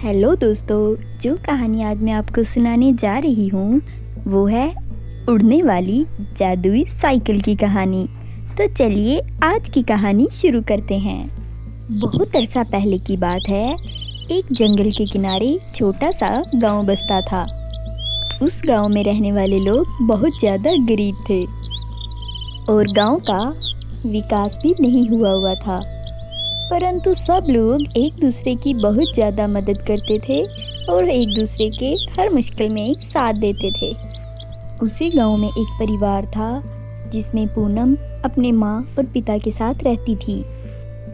Hello दोस्तों, जो कहानी आज मैं आपको सुनाने जा रही हूँ वो है उड़ने वाली जादुई साइकिल की कहानी। तो चलिए आज की कहानी शुरू करते हैं। बहुत अरसा पहले की बात है। एक जंगल के किनारे छोटा सा गांव बसता था। उस गांव में रहने वाले लोग बहुत ज़्यादा गरीब थे और गांव का विकास भी नहीं हुआ था, परंतु सब लोग एक दूसरे की बहुत ज़्यादा मदद करते थे और एक दूसरे के हर मुश्किल में साथ देते थे। उसी गांव में एक परिवार था जिसमें पूनम अपने माँ और पिता के साथ रहती थी।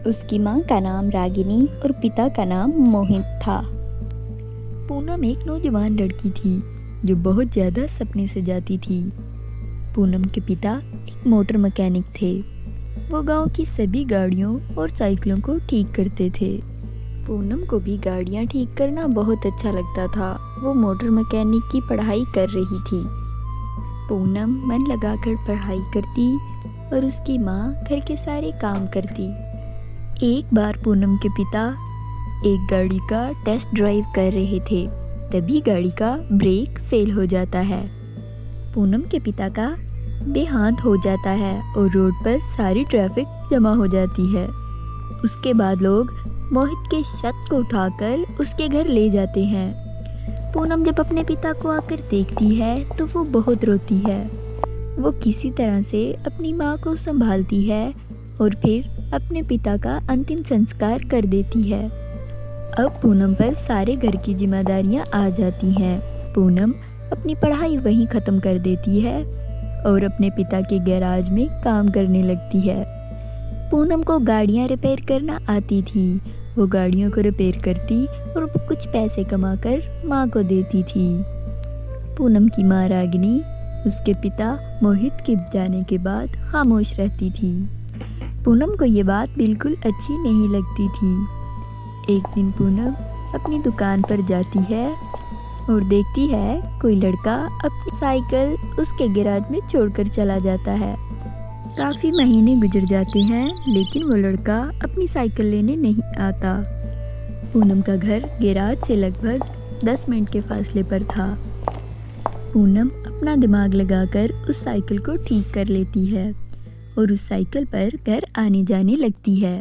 उसकी माँ का नाम रागिनी और पिता का नाम मोहित था। पूनम एक नौजवान लड़की थी जो बहुत ज़्यादा सपने सजाती थी। पूनम के पिता एक मोटर मैकेनिक थे। वो गांव की सभी गाड़ियों और साइकिलों को ठीक करते थे। पूनम को भी गाड़ियां ठीक करना बहुत अच्छा लगता था। वो मोटर मैकेनिक की पढ़ाई कर रही थी। पूनम मन लगाकर पढ़ाई करती और उसकी माँ घर के सारे काम करती। एक बार पूनम के पिता एक गाड़ी का टेस्ट ड्राइव कर रहे थे, तभी गाड़ी का ब्रेक फेल हो जाता है। पूनम के पिता का देहांत हो जाता है और रोड पर सारी ट्रैफिक जमा हो जाती है। उसके बाद लोग मोहित के शव को उठाकर उसके घर ले जाते हैं। पूनम जब अपने पिता को आकर देखती है तो वो बहुत रोती है। वो किसी तरह से अपनी माँ को संभालती है और फिर अपने पिता का अंतिम संस्कार कर देती है। अब पूनम पर सारे घर की जिम्मेदारियाँ आ जाती हैं। पूनम अपनी पढ़ाई वहीं ख़त्म कर देती है और अपने पिता के गैराज में काम करने लगती है। पूनम को गाड़ियाँ रिपेयर करना आती थी। वो गाड़ियों को रिपेयर करती और कुछ पैसे कमाकर माँ को देती थी। पूनम की माँ रागिनी उसके पिता मोहित के जाने के बाद खामोश रहती थी। पूनम को ये बात बिल्कुल अच्छी नहीं लगती थी। एक दिन पूनम अपनी दुकान पर जाती है और देखती है कोई लड़का अपनी साइकिल उसके गैराज में छोड़कर चला जाता है। काफ़ी महीने गुजर जाते हैं लेकिन वो लड़का अपनी साइकिल लेने नहीं आता। पूनम का घर गैराज से लगभग 10 मिनट के फासले पर था। पूनम अपना दिमाग लगाकर उस साइकिल को ठीक कर लेती है और उस साइकिल पर घर आने जाने लगती है।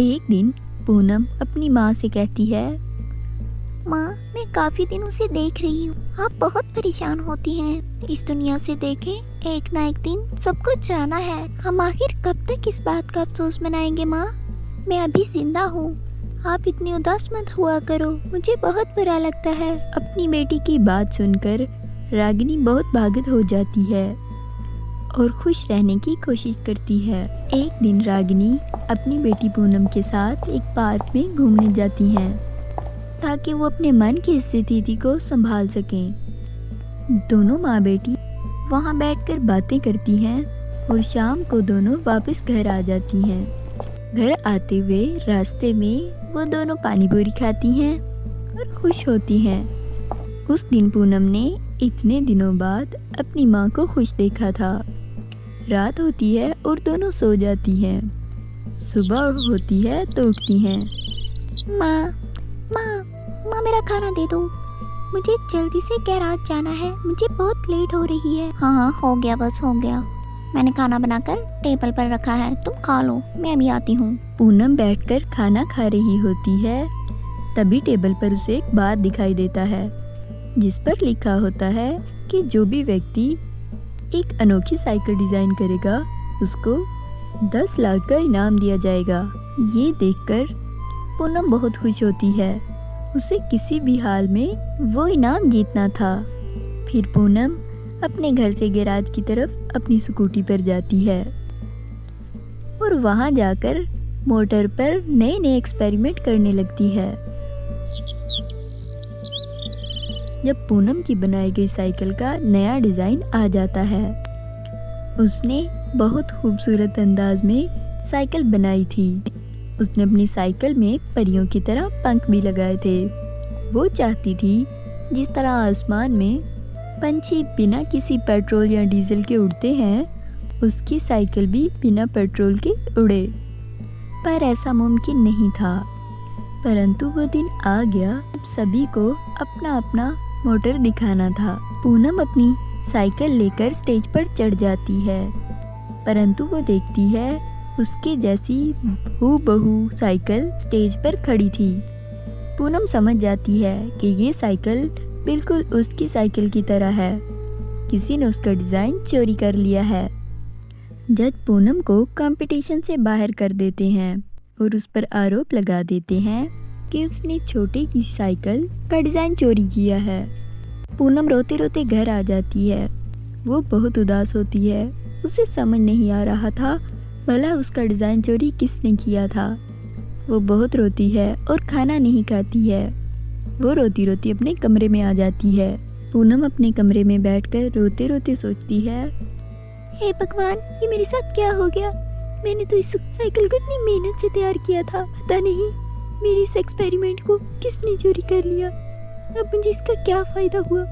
एक दिन पूनम अपनी माँ से कहती है, माँ, मैं काफी दिनों से देख रही हूँ आप बहुत परेशान होती हैं। इस दुनिया से देखें, एक ना एक दिन सब कुछ जाना है। हम आखिर कब तक इस बात का अफसोस मनाएंगे माँ? मैं अभी जिंदा हूँ, आप इतनी उदास मत हुआ करो, मुझे बहुत बुरा लगता है। अपनी बेटी की बात सुनकर रागिनी बहुत भावुक हो जाती है और खुश रहने की कोशिश करती है। एक दिन रागिनी अपनी बेटी पूनम के साथ एक पार्क में घूमने जाती हैं ताकि वो अपने मन की स्थिति को संभाल सकें। दोनों माँ बेटी वहाँ बैठकर बातें करती हैं और शाम को दोनों वापस घर आ जाती हैं। घर आते हुए रास्ते में वो दोनों पानी पूरी खाती हैं और खुश होती हैं। उस दिन पूनम ने इतने दिनों बाद अपनी माँ को खुश देखा था। रात होती है और दोनों सो जाती हैं। सुबह होती है तो उठती हैं। माँ माँ माँ, मेरा खाना दे दो, मुझे जल्दी से गैराज जाना है, मुझे बहुत लेट हो रही है। हाँ हाँ, हो गया, बस हो गया, मैंने खाना बनाकर टेबल पर रखा है, तुम खा लो, मैं अभी आती हूँ। पूनम बैठकर खाना खा रही होती है, तभी टेबल पर उसे एक बात दिखाई देता है जिस पर लिखा होता है कि जो भी व्यक्ति एक अनोखी साइकिल डिजाइन करेगा उसको 10 लाख का इनाम दिया जाएगा। ये देखकर पूनम बहुत खुश होती है। उसे किसी भी हाल में वो इनाम जीतना था। फिर पूनम अपने घर से गैराज की तरफ अपनी स्कूटी पर जाती है और वहां जाकर मोटर पर नए नए एक्सपेरिमेंट करने लगती है। जब पूनम की बनाई गई साइकिल का नया डिजाइन आ जाता है, उसने बहुत खूबसूरत अंदाज में साइकिल बनाई थी। उसने अपनी साइकिल में परियों की तरह पंख भी लगाए थे। वो चाहती थी जिस तरह आसमान में पंछी बिना किसी पेट्रोल या डीजल के उड़ते हैं, उसकी साइकिल भी बिना पेट्रोल के उड़े। पर ऐसा मुमकिन नहीं था। परंतु वो दिन आ गया जब सभी को अपना अपना मोटर दिखाना था। पूनम अपनी साइकिल लेकर स्टेज पर चढ़ जाती है, परंतु वो देखती है उसके जैसी हूबहू साइकिल स्टेज पर खड़ी थी। पूनम समझ जाती है कि ये साइकिल बिल्कुल उसकी साइकिल की तरह है, किसी ने उसका डिज़ाइन चोरी कर लिया है। जज पूनम को कंपटीशन से बाहर कर देते हैं और उस पर आरोप लगा देते हैं कि उसने छोटे की साइकिल का डिज़ाइन चोरी किया है। पूनम रोते रोते घर आ जाती है। वो बहुत उदास होती है। उसे समझ नहीं आ रहा था भला उसका डिज़ाइन चोरी किसने किया था। वो बहुत रोती है और खाना नहीं खाती है। वो रोती रोती अपने कमरे में आ जाती है। पूनम अपने कमरे में बैठकर रोते रोते सोचती है, हे भगवान, ये मेरे साथ क्या हो गया? मैंने तो इस साइकिल को इतनी मेहनत से तैयार किया था, पता नहीं मेरे इस एक्सपेरिमेंट को किसने चोरी कर लिया। अब मुझे इसका क्या फायदा हुआ?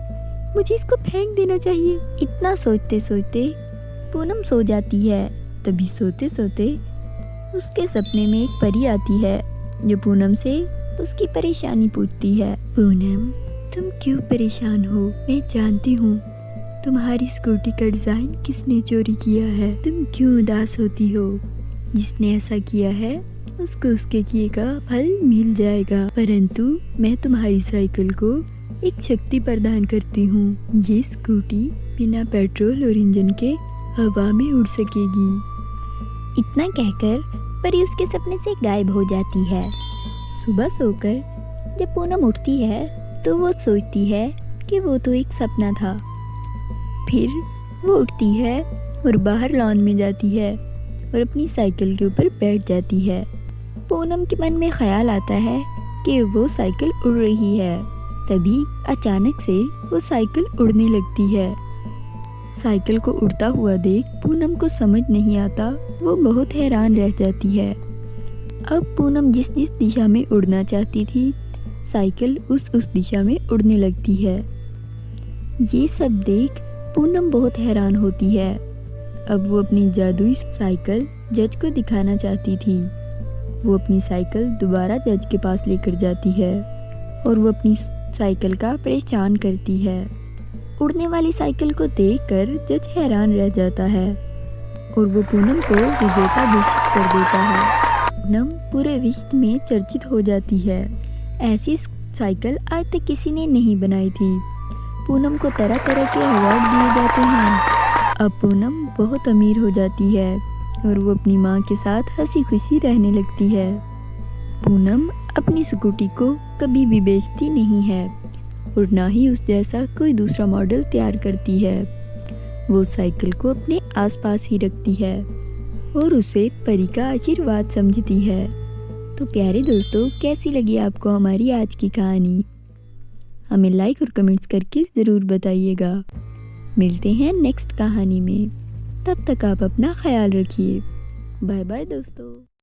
मुझे इसको फेंक देना चाहिए। इतना सोचते सोचते पूनम सो जाती है। तभी सोते सोते उसके सपने में एक परी आती है जो पूनम से उसकी परेशानी पूछती है। पूनम, तुम क्यों परेशान हो? मैं जानती हूँ तुम्हारी स्कूटी का डिज़ाइन किसने चोरी किया है। तुम क्यों उदास होती हो? जिसने ऐसा किया है उसको उसके किए का फल मिल जाएगा। परंतु मैं तुम्हारी साइकिल को एक शक्ति प्रदान करती हूँ। ये स्कूटी बिना पेट्रोल और इंजन के हवा में उड़ सकेगी। इतना कहकर परी उसके सपने से गायब हो जाती है। सुबह सोकर जब पूनम उठती है तो वो सोचती है कि वो तो एक सपना था। फिर वो उठती है और बाहर लॉन में जाती है और अपनी साइकिल के ऊपर बैठ जाती है। पूनम के मन में ख्याल आता है कि वो साइकिल उड़ रही है। तभी अचानक से वो साइकिल उड़ने लगती है। साइकिल को उड़ता हुआ देख पूनम को समझ नहीं आता। वो बहुत हैरान रह जाती है। अब पूनम जिस जिस दिशा में उड़ना चाहती थी, साइकिल उस दिशा में उड़ने लगती है। ये सब देख पूनम बहुत हैरान होती है। अब वो अपनी जादुई साइकिल जज को दिखाना चाहती थी। वो अपनी साइकिल दोबारा जज के पास लेकर जाती है और वो अपनी साइकिल का परेशान करती है। उड़ने वाली साइकिल को देखकर जज हैरान रह जाता है और वो पूनम को विजेता घोषित कर देता है। पूनम पूरे विश्व में चर्चित हो जाती है। ऐसी साइकिल आज तक किसी ने नहीं बनाई थी। पूनम को तरह तरह के अवार्ड दिए जाते हैं। अब पूनम बहुत अमीर हो जाती है और वो अपनी माँ के साथ हंसी खुशी रहने लगती है। पूनम अपनी स्कूटी को कभी भी बेचती नहीं है और ना ही उस जैसा कोई दूसरा मॉडल तैयार करती है। वो साइकिल को अपने आसपास ही रखती है और उसे परी का आशीर्वाद समझती है। तो प्यारे दोस्तों, कैसी लगी आपको हमारी आज की कहानी? हमें लाइक और कमेंट्स करके ज़रूर बताइएगा। मिलते हैं नेक्स्ट कहानी में। तब तक आप अपना ख्याल रखिए। बाय बाय दोस्तों।